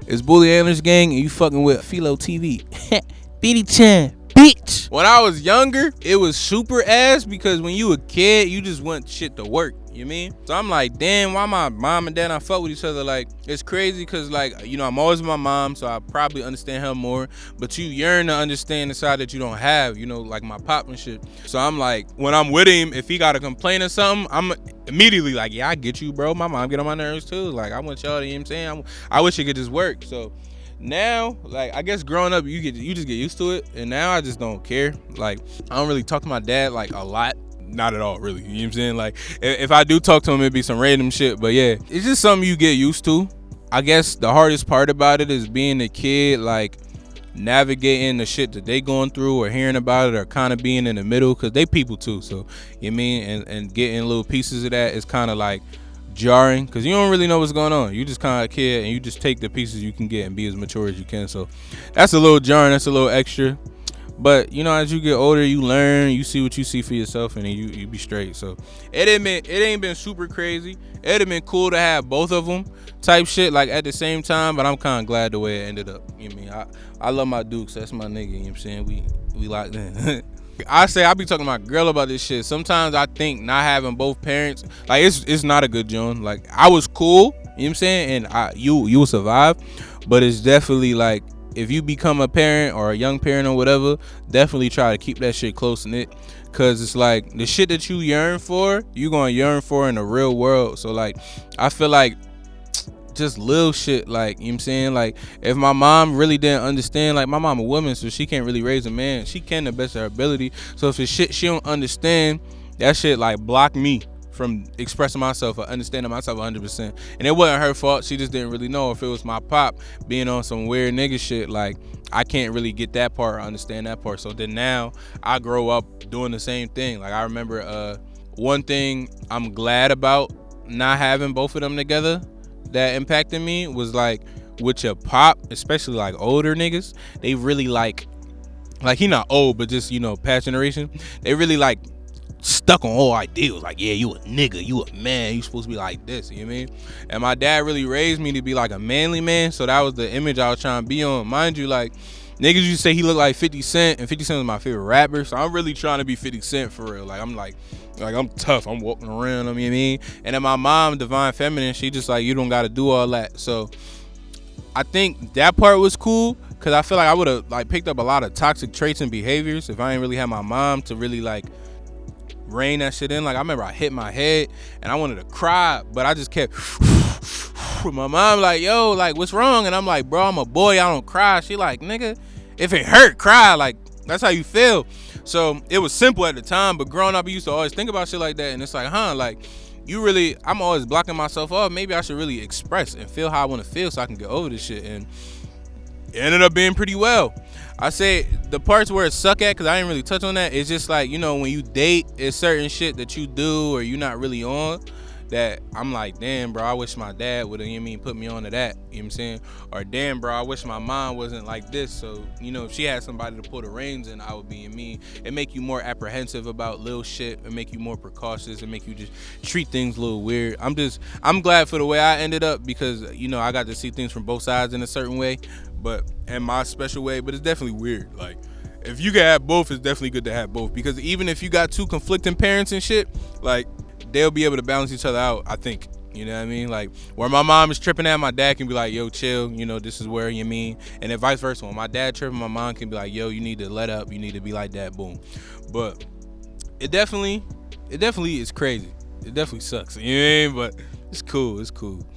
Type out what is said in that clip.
It's Boolie Antlers gang, and you fucking with FILOTV. BD10, bitch. When I was younger, it was super ass because when you a kid, you just want shit to work. You mean? So I'm like, damn, why my mom and dad not fuck with each other? Like, it's crazy because, like, you know, I'm always with my mom, so I probably understand her more. But you yearn to understand the side that you don't have, you know, like my pop and shit. So I'm like, when I'm with him, if he got a complaint or something, I'm immediately like, yeah, I get you, bro. My mom get on my nerves too. Like, I want y'all to, you know what I'm saying? I wish it could just work. So now, like, I guess growing up, you just get used to it. And now I just don't care. Like, I don't really talk to my dad, like, a lot. Not at all, really. You know what I'm saying? Like, if I do talk to him, it'd be some random shit. But yeah, it's just something you get used to. I guess the hardest part about it is being a kid, like, navigating the shit that they going through or hearing about it or kind of being in the middle, because they people too. So, you know what I mean? And getting little pieces of that is kind of like jarring because you don't really know what's going on. You just kind of a kid and you just take the pieces you can get and be as mature as you can. So that's a little jarring. That's a little extra. But, you know, as you get older, you learn, you see what you see for yourself, and then you be straight. So it ain't been super crazy. It'd have been cool to have both of them type shit, like, at the same time, but I'm kind of glad the way it ended up. You know what I mean? I love my Dukes. That's my nigga, you know what I'm saying? We locked in. I be talking to my girl about this shit. Sometimes I think not having both parents, like, it's not a good joint. Like, I was cool, you know what I'm saying? And you will survive, but it's definitely like, if you become a parent or a young parent or whatever, definitely try to keep that shit close knit, because it's like the shit that you yearn for, you gonna yearn for in the real world. So, like, I feel like just little shit, like, you know what I'm saying? Like, if my mom really didn't understand, like, my mom a woman, so she can't really raise a man. She can the best of her ability. So if it's shit she don't understand, that shit, like, block me from expressing myself or understanding myself 100%. And it wasn't her fault. She just didn't really know. If it was my pop being on some weird nigga shit, like, I can't really get that part or understand that part. So then now I grow up doing the same thing. Like, I remember one thing I'm glad about not having both of them together that impacted me was, like, with your pop, especially, like, older niggas, they really like he not old, but just, you know, past generation, they really, like, stuck on old ideals. Like, yeah, you a nigga, you a man, you supposed to be like this, you know what I mean? And my dad really raised me to be like a manly man, so that was the image I was trying to be on. Mind you, like, niggas used to say he looked like 50 Cent, and 50 Cent was my favorite rapper, so I'm really trying to be 50 Cent for real. Like, I'm tough, I'm walking around, you know what I mean? And then my mom, Divine Feminine, she just like, you don't gotta do all that. So I think that part was cool, because I feel like I would have, like, picked up a lot of toxic traits and behaviors if I ain't really had my mom to really, like, rein that shit in. Like, I remember I hit my head and I wanted to cry, but I just kept my mom like, yo, like, what's wrong? And I'm like, bro, I'm a boy, I don't cry. She like, nigga, if it hurt, cry. Like, that's how you feel. So it was simple at the time, but growing up, I used to always think about shit like that. And it's like, like, I'm always blocking myself off. Maybe I should really express and feel how I want to feel so I can get over this shit. And it ended up being pretty well. I say the parts where it suck at, because I didn't really touch on that, it's just like, you know, when you date, it's certain shit that you do or you're not really on, that I'm like, damn, bro, I wish my dad would have, you know what I mean, put me on to that, you know what I'm saying? Or, damn, bro, I wish my mom wasn't like this. So, you know, if she had somebody to pull the reins in, I would be in me. It make you more apprehensive about little shit. It make you more precautious. It make you just treat things a little weird. I'm glad for the way I ended up, because, you know, I got to see things from both sides in a certain way, but in my special way. But it's definitely weird. Like, if you can have both, it's definitely good to have both, because even if you got two conflicting parents and shit, like, they'll be able to balance each other out, I think. You know what I mean? Like, where my mom is tripping at, my dad can be like, yo, chill, you know, this is where, you mean? And then vice versa. When my dad tripping, my mom can be like, yo, you need to let up, you need to be like that, boom. But it definitely is crazy. It definitely sucks, you know what I mean? But it's cool.